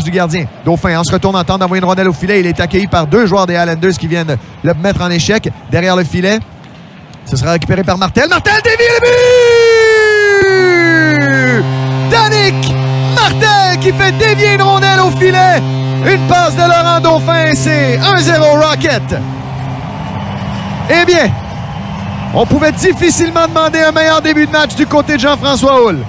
Du gardien. Dauphin, en se retournant, tente d'envoyer une rondelle au filet. Il est accueilli par deux joueurs des Highlanders qui viennent le mettre en échec. Derrière le filet, ce sera récupéré par Martel. Martel dévie le but! Danick Martel qui fait dévier une rondelle au filet. Une passe de Laurent Dauphin. C'est 1-0 Rocket. Eh bien, on pouvait difficilement demander un meilleur début de match du côté de Jean-François Houle.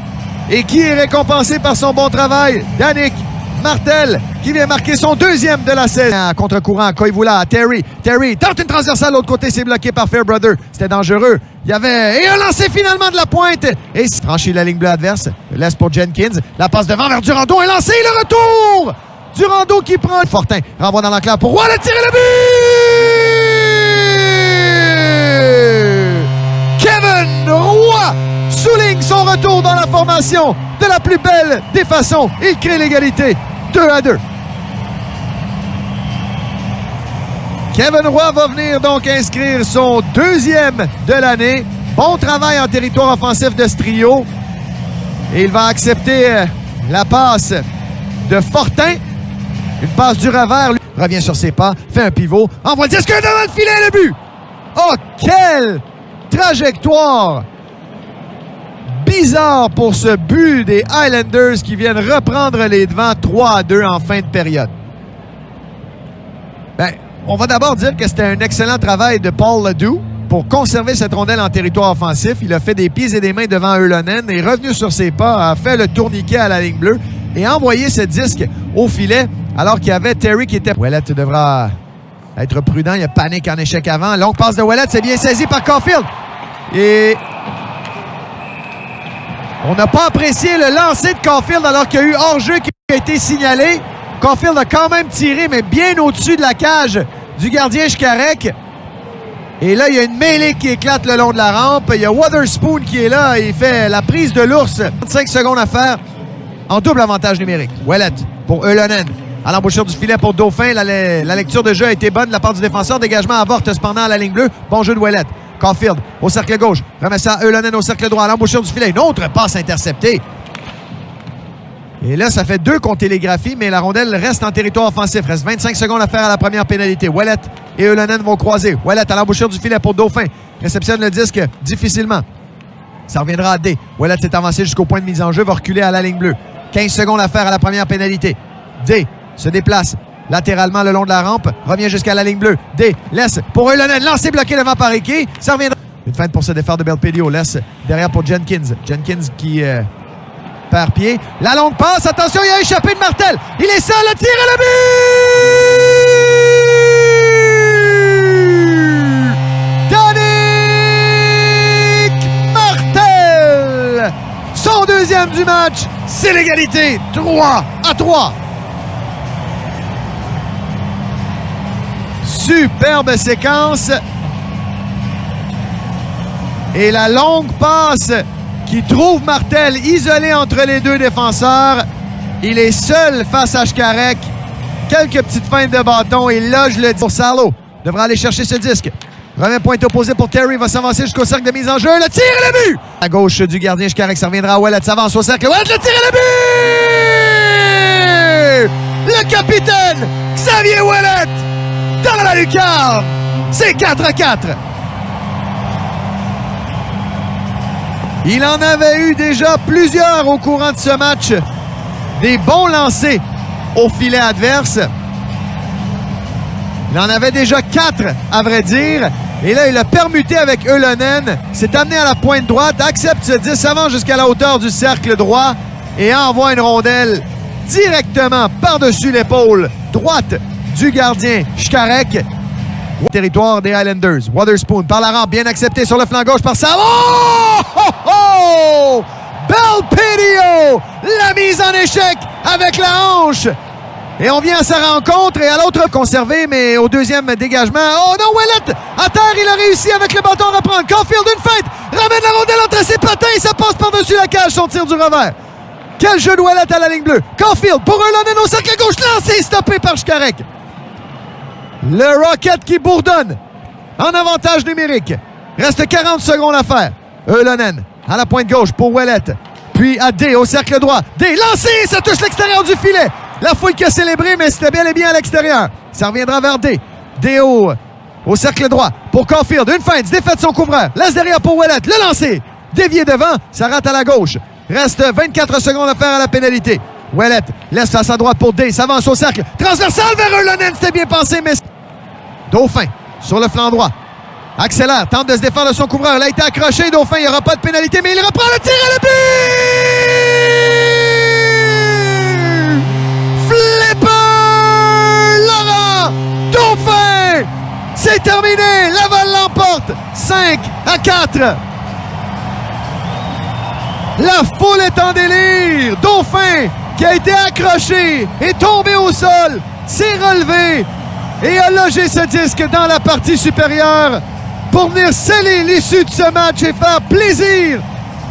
Et qui est récompensé par son bon travail? Danick Martel, qui vient marquer son deuxième de la saison. À contre-courant, Koivula à Terry. Terry tente une transversale de l'autre côté, c'est bloqué par Fairbrother. C'était dangereux. Il y avait... Et un lancer finalement de la pointe. Et franchit la ligne bleue adverse. Laisse pour Jenkins. La passe devant vers Durando. Un lancé, le retour! Durando qui prend... Fortin renvoie dans l'enclave pour Roy, le tir et le but! Kevin Roy souligne son retour dans la formation de la plus belle des façons. Il crée l'égalité. 2-2. Kevin Roy va venir donc inscrire son deuxième de l'année. Bon travail en territoire offensif de ce trio. Et il va accepter la passe de Fortin. Une passe du revers. Lui revient sur ses pas, fait un pivot, envoie le disque devant le filet, le but! Oh, quelle trajectoire! Bizarre pour ce but des Highlanders qui viennent reprendre les devants 3-2 en fin de période. Ben, on va d'abord dire que c'était un excellent travail de Paul Ledoux pour conserver cette rondelle en territoire offensif. Il a fait des pieds et des mains devant Ylönen, est revenu sur ses pas, a fait le tourniquet à la ligne bleue et a envoyé ce disque au filet alors qu'il y avait Terry qui était... Ouellet devra être prudent, il y a panique en échec avant. Longue passe de Ouellet, c'est bien saisi par Caulfield. Et... on n'a pas apprécié le lancer de Caulfield alors qu'il y a eu hors-jeu qui a été signalé. Caulfield a quand même tiré, mais bien au-dessus de la cage du gardien Chkarek. Et là, il y a une mêlée qui éclate le long de la rampe. Il y a Wotherspoon qui est là. Il fait la prise de l'ours. 25 secondes à faire en double avantage numérique. Ouellet pour Ylönen. À l'embouchure du filet pour Dauphin. La lecture de jeu a été bonne de la part du défenseur. Dégagement avorte cependant à la ligne bleue. Bon jeu de Ouellet. Caulfield au cercle gauche. Remet ça à Ylönen au cercle droit. À l'embouchure du filet. Une autre passe interceptée. Et là, ça fait 2 qu'on télégraphie, mais la rondelle reste en territoire offensif. Reste 25 secondes à faire à la première pénalité. Ouellet et Ylönen vont croiser. Ouellet à l'embouchure du filet pour Dauphin. Réceptionne le disque difficilement. Ça reviendra à D. Ouellet s'est avancé jusqu'au point de mise en jeu. Va reculer à la ligne bleue. 15 secondes à faire à la première pénalité. D se déplace latéralement le long de la rampe. Revient jusqu'à la ligne bleue. D laisse pour Ylönen. Lancé bloqué devant par Ricky. Ça reviendra. Une feinte pour se défaire de Belpedio. Laisse derrière pour Jenkins. Jenkins qui... perd pied. La longue passe. Attention, il a échappé de Martel. Il est seul. Le tir et le but! Danick Martel! Son deuxième du match. C'est l'égalité. 3-3. Superbe séquence. Et la longue passe qui trouve Martel isolé entre les deux défenseurs. Il est seul face à Chkarek. Quelques petites feintes de bâton et loge le disque pour Salo. Devra aller chercher ce disque. Remet point opposé pour Terry. Va s'avancer jusqu'au cercle de mise en jeu. Le tir et le but! À gauche du gardien Chkarek. Ça reviendra à Ouellet. S'avance au cercle. Ouellet, le tir et le but! Le capitaine Xavier Ouellet dans la lucarne. C'est 4-4. Il en avait eu déjà plusieurs au courant de ce match. Des bons lancers au filet adverse. Il en avait déjà 4, à vrai dire. Et là, il a permuté avec Ylönen. S'est amené à la pointe droite. Accepte ce 10, s'avance jusqu'à la hauteur du cercle droit. Et envoie une rondelle directement par-dessus l'épaule droite du gardien Chkarek. Territoire des Highlanders. Wotherspoon par la rampe, bien accepté sur le flanc gauche par Salo. Oh! Oh! Oh! Belpedio! La mise en échec avec la hanche. Et on vient à sa rencontre et à l'autre conservé, mais au deuxième dégagement. Oh non, Ouellet! À terre, il a réussi avec le bâton à reprendre. Caulfield, une feinte! Ramène la rondelle entre ses patins et ça passe par-dessus la cage, son tir du revers. Quel jeu de Ouellet à la ligne bleue. Caulfield pour Ylönen au cercle gauche, lancé, stoppé par Chkarek. Le Rocket qui bourdonne en avantage numérique. Reste 40 secondes à faire. Ylönen à la pointe gauche pour Ouellet. Puis à D au cercle droit. D lancé, ça touche l'extérieur du filet. La foule qui a célébré, mais c'était bel et bien à l'extérieur. Ça reviendra vers D. D au cercle droit pour Caulfield. Une feinte, défaite son couvreur. Laisse derrière pour Ouellet. Le lancer. Dévié devant, ça rate à la gauche. Reste 24 secondes à faire à la pénalité. Ouellet laisse face à droite pour D. S'avance au cercle. Transversal vers Yrlonen. C'était bien pensé, mais... Dauphin sur le flanc droit. Accélère, tente de se défendre de son couvreur. Il a été accroché, Dauphin. Il n'y aura pas de pénalité, mais il reprend le tir à le but! Flipper! Laurent Dauphin! C'est terminé! Laval l'emporte 5-4. La foule est en délire. Dauphin, qui a été accroché, est tombé au sol, s'est relevé et a logé ce disque dans la partie supérieure pour venir sceller l'issue de ce match et faire plaisir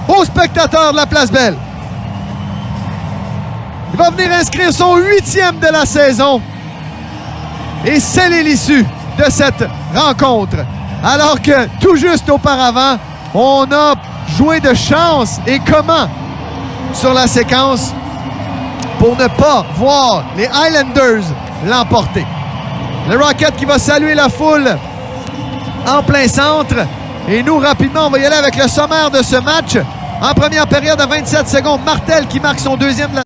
aux spectateurs de la Place Belle. Il va venir inscrire son 8e de la saison et sceller l'issue de cette rencontre. Alors que tout juste auparavant, on a joué de chance et comment sur la séquence pour ne pas voir les Highlanders l'emporter. Le Rocket qui va saluer la foule en plein centre. Et nous, rapidement, on va y aller avec le sommaire de ce match. En première période à 27 secondes, Martel qui marque son 2e de la